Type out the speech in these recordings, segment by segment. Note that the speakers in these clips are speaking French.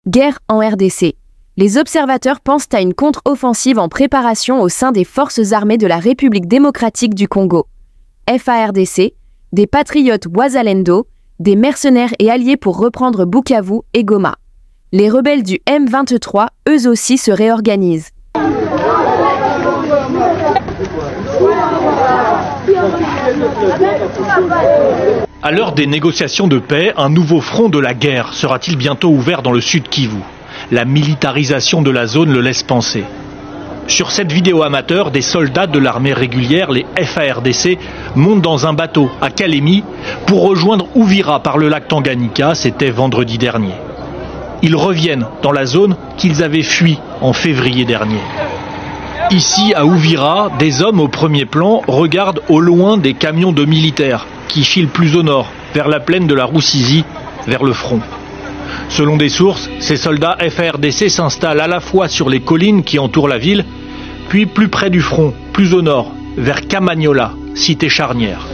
Guerre en RDC. Les observateurs pensent à une contre-offensive en préparation au sein des forces armées de la République démocratique du Congo. FARDC, des patriotes Wazalendo, des mercenaires et alliés pour reprendre Bukavu et Goma. Les rebelles du M23, eux aussi, se réorganisent. À l'heure des négociations de paix, un nouveau front de la guerre sera-t-il bientôt ouvert dans le sud Kivu? La militarisation de la zone le laisse penser. Sur cette vidéo amateur, des soldats de l'armée régulière, les FARDC, montent dans un bateau à Kalemi pour rejoindre Uvira par le lac Tanganyika, c'était vendredi dernier. Ils reviennent dans la zone qu'ils avaient fui en février dernier. Ici, à Uvira, des hommes au premier plan regardent au loin des camions de militaires qui filent plus au nord, vers la plaine de la Rusizi, vers le front. Selon des sources, ces soldats FARDC s'installent à la fois sur les collines qui entourent la ville, puis plus près du front, plus au nord, vers Kamanyola, cité charnière.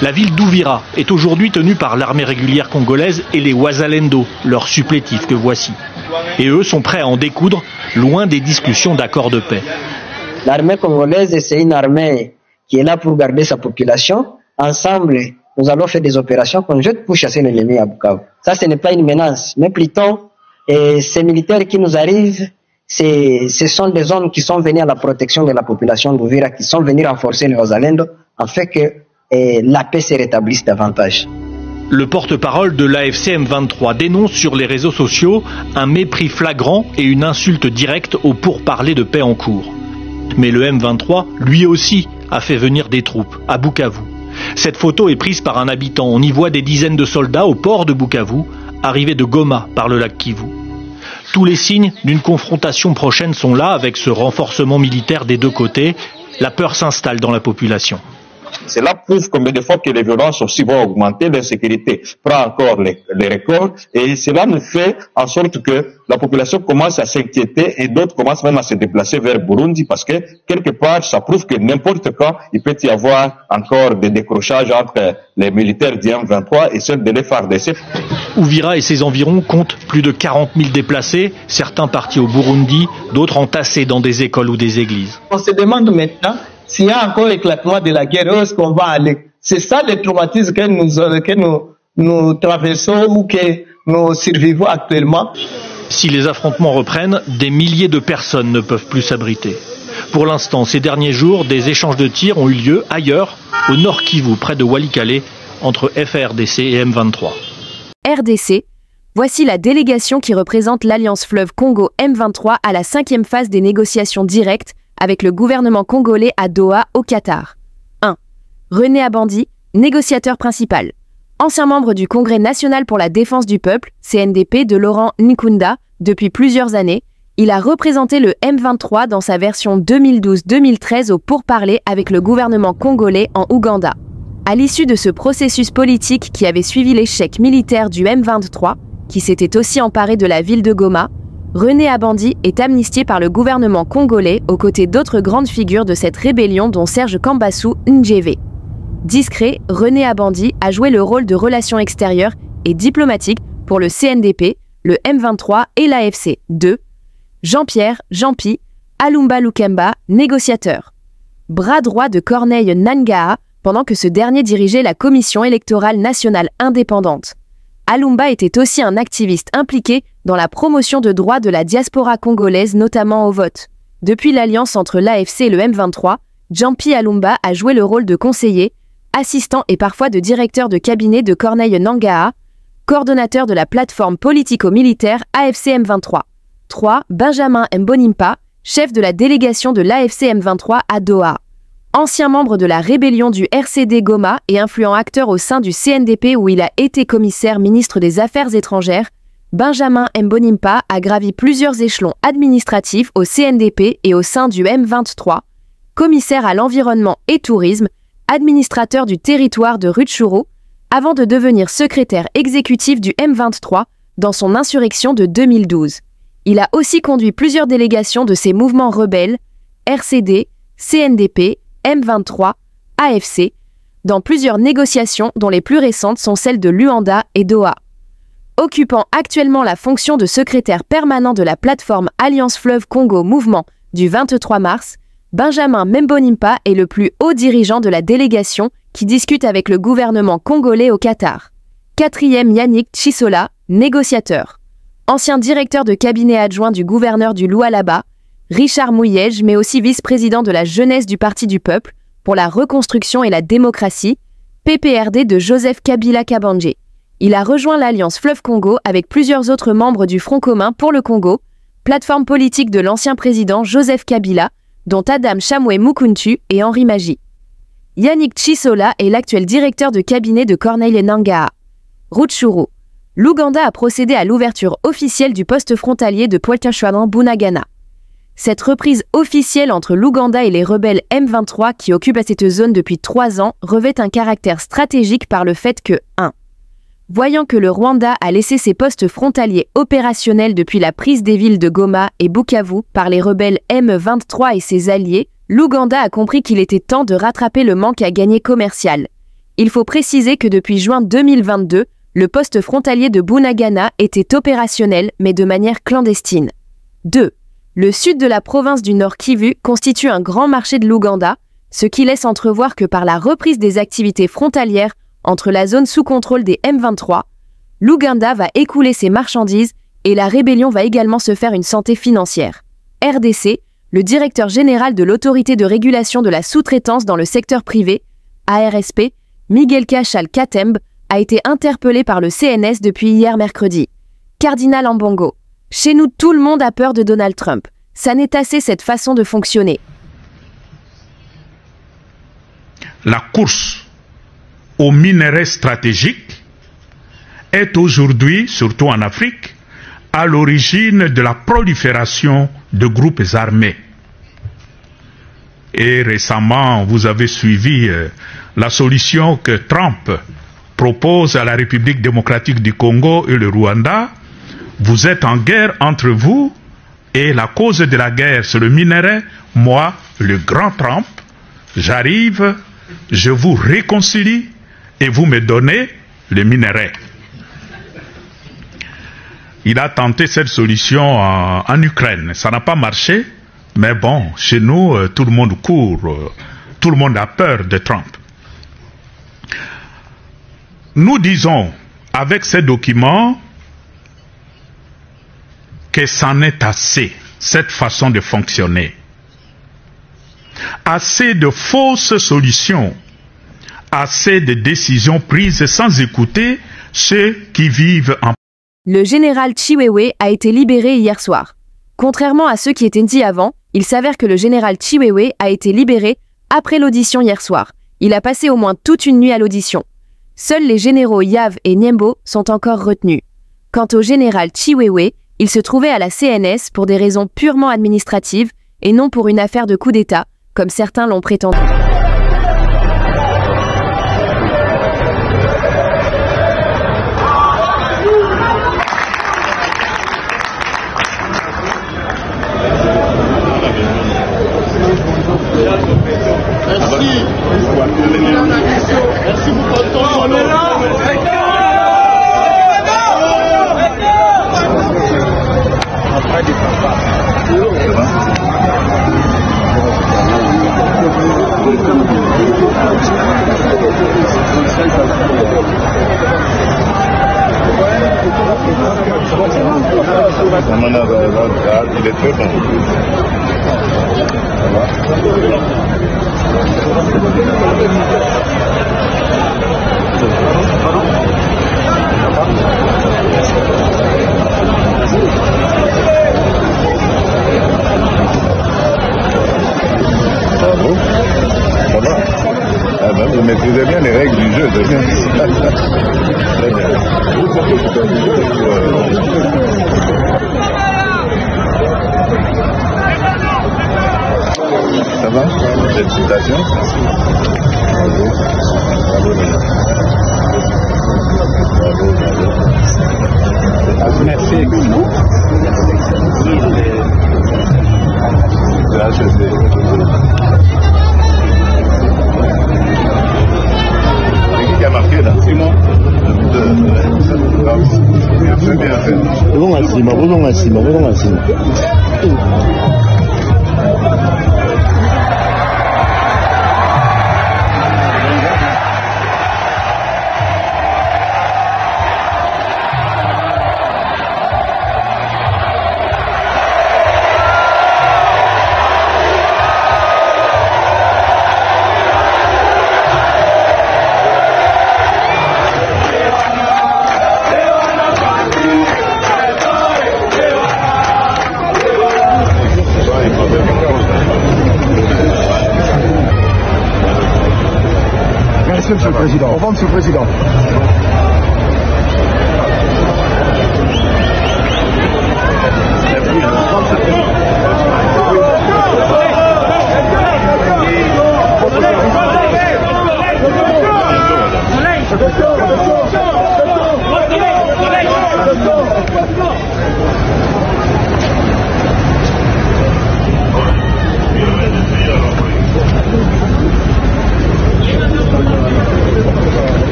La ville d'Uvira est aujourd'hui tenue par l'armée régulière congolaise et les Wazalendo, leurs supplétifs que voici. Et eux sont prêts à en découdre, loin des discussions d'accord de paix. L'armée congolaise, c'est une armée qui est là pour garder sa population. Ensemble, nous allons faire des opérations conjointes pour chasser l'ennemi à Bukavu. Ça, ce n'est pas une menace, mais plutôt, ces militaires qui nous arrivent, ce sont des hommes qui sont venus à la protection de la population d'Uvira, qui sont venus renforcer les Wazalendo, afin que la paix se rétablisse davantage. Le porte-parole de l'AFC M23 dénonce sur les réseaux sociaux un mépris flagrant et une insulte directe aux pourparlers de paix en cours. Mais le M23, lui aussi, a fait venir des troupes à Bukavu. Cette photo est prise par un habitant. On y voit des dizaines de soldats au port de Bukavu, arrivés de Goma par le lac Kivu. Tous les signes d'une confrontation prochaine sont là avec ce renforcement militaire des deux côtés. La peur s'installe dans la population. Cela prouve combien de fois que les violences aussi vont augmenter, l'insécurité prend encore les records et cela nous fait en sorte que la population commence à s'inquiéter et d'autres commencent même à se déplacer vers Burundi parce que quelque part ça prouve que n'importe quand il peut y avoir encore des décrochages entre les militaires du M23 et ceux de l'FARDC. Uvira et ses environs comptent plus de 40 000 déplacés, certains partis au Burundi, d'autres entassés dans des écoles ou des églises. On se demande maintenant s'il y a encore éclatement de la guerre, où est-ce qu'on va aller? C'est ça le traumatisme que nous traversons ou que nous survivons actuellement. Si les affrontements reprennent, des milliers de personnes ne peuvent plus s'abriter. Pour l'instant, ces derniers jours, des échanges de tirs ont eu lieu ailleurs, au nord Kivu, près de Walikale, entre FARDC et M23. RDC, voici la délégation qui représente l'Alliance Fleuve Congo M23 à la 5e phase des négociations directes avec le gouvernement congolais à Doha, au Qatar. 1. René Abandi, négociateur principal. Ancien membre du Congrès national pour la défense du peuple, CNDP, de Laurent Nkunda, depuis plusieurs années, il a représenté le M23 dans sa version 2012-2013 au pourparlers avec le gouvernement congolais en Ouganda. À l'issue de ce processus politique qui avait suivi l'échec militaire du M23, qui s'était aussi emparé de la ville de Goma, René Abandi est amnistié par le gouvernement congolais aux côtés d'autres grandes figures de cette rébellion dont Serge Kambassou Ndjévé. Discret, René Abandi a joué le rôle de relations extérieures et diplomatique pour le CNDP, le M23 et l'AFC. 2. Jean-Pierre, Jean-Pi, Alumba Lukemba, négociateur. Bras droit de Corneille Nangaa pendant que ce dernier dirigeait la Commission électorale nationale indépendante. Alumba était aussi un activiste impliqué dans la promotion de droits de la diaspora congolaise, notamment au vote. Depuis l'alliance entre l'AFC et le M23, Jean-Pierre Alumba a joué le rôle de conseiller, assistant et parfois de directeur de cabinet de Corneille Nangaa, coordonnateur de la plateforme politico-militaire AFC M23. 3. Benjamin Mbonimpa, chef de la délégation de l'AFC M23 à Doha. Ancien membre de la rébellion du RCD Goma et influent acteur au sein du CNDP où il a été commissaire ministre des Affaires étrangères, Benjamin Mbonimpa a gravi plusieurs échelons administratifs au CNDP et au sein du M23, commissaire à l'environnement et tourisme, administrateur du territoire de Rutshuru, avant de devenir secrétaire exécutif du M23 dans son insurrection de 2012. Il a aussi conduit plusieurs délégations de ces mouvements rebelles, RCD, CNDP, M23, AFC, dans plusieurs négociations dont les plus récentes sont celles de Luanda et Doha. occupant actuellement la fonction de secrétaire permanent de la plateforme Alliance Fleuve Congo Mouvement du 23 mars, Benjamin Mbonimpa est le plus haut dirigeant de la délégation qui discute avec le gouvernement congolais au Qatar. 4e Yannick Chisola, négociateur. Ancien directeur de cabinet adjoint du gouverneur du Lualaba, Richard Mouyej, mais aussi vice-président de la jeunesse du Parti du Peuple pour la reconstruction et la démocratie, PPRD de Joseph Kabila Kabange. Il a rejoint l'Alliance Fleuve Congo avec plusieurs autres membres du Front commun pour le Congo, plateforme politique de l'ancien président Joseph Kabila, dont Adam Chamwe Mukuntu et Henri Magie. Yannick Chisola est l'actuel directeur de cabinet de Corneille Nangaa. Rutshuru. L'Ouganda a procédé à l'ouverture officielle du poste frontalier de Pointe-à-Chouanan-Bunagana. Cette reprise officielle entre l'Ouganda et les rebelles M23 qui occupent cette zone depuis 3 ans revêt un caractère stratégique par le fait que 1. Voyant que le Rwanda a laissé ses postes frontaliers opérationnels depuis la prise des villes de Goma et Bukavu par les rebelles M23 et ses alliés, l'Ouganda a compris qu'il était temps de rattraper le manque à gagner commercial. Il faut préciser que depuis juin 2022, le poste frontalier de Bunagana était opérationnel mais de manière clandestine. 2. Le sud de la province du Nord Kivu constitue un grand marché de l'Ouganda, ce qui laisse entrevoir que par la reprise des activités frontalières entre la zone sous contrôle des M23, l'Ouganda va écouler ses marchandises et la rébellion va également se faire une santé financière. RDC, le directeur général de l'autorité de régulation de la sous-traitance dans le secteur privé, ARSP, Miguel Cachal Katembe, a été interpellé par le CNS depuis hier mercredi. Cardinal Ambongo. Chez nous, tout le monde a peur de Donald Trump. Ça n'est assez cette façon de fonctionner. La course aux minerais stratégiques est aujourd'hui, surtout en Afrique, à l'origine de la prolifération de groupes armés. Et récemment, vous avez suivi la solution que Trump propose à la République démocratique du Congo et le Rwanda. Vous êtes en guerre entre vous et la cause de la guerre, c'est le minerai. Moi, le grand Trump, j'arrive, je vous réconcilie et vous me donnez le minerai. Il a tenté cette solution en Ukraine. Ça n'a pas marché, mais bon, chez nous, tout le monde court, tout le monde a peur de Trump. Nous disons, avec ces documents, que c'en est assez, cette façon de fonctionner. Assez de fausses solutions, assez de décisions prises sans écouter ceux qui vivent en... Le général Chiwewe a été libéré hier soir. Contrairement à ce qui était dit avant, il s'avère que le général Chiwewe a été libéré après l'audition hier soir. Il a passé au moins toute une nuit à l'audition. Seuls les généraux Yav et Niembo sont encore retenus. Quant au général Chiwewe, il se trouvait à la CNS pour des raisons purement administratives et non pour une affaire de coup d'État, comme certains l'ont prétendu. Merci. Merci beaucoup. On est là. Il est très bon. Vous maîtrisez bien les règles du jeu, c'est bien. Très bien. Ça va? Félicitations. Bravo. Bravo, bravo. Merci. C'est qui a marqué là? C'est moi. Merci, Monsieur le Président. Au revoir, Monsieur le Président.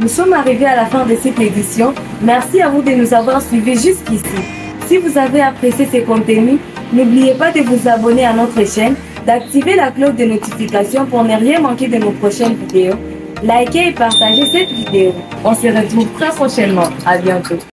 Nous sommes arrivés à la fin de cette édition. Merci à vous de nous avoir suivis jusqu'ici. Si vous avez apprécié ces contenus, n'oubliez pas de vous abonner à notre chaîne, d'activer la cloche de notification pour ne rien manquer de nos prochaines vidéos. Likez et partagez cette vidéo. On se retrouve très prochainement. À bientôt.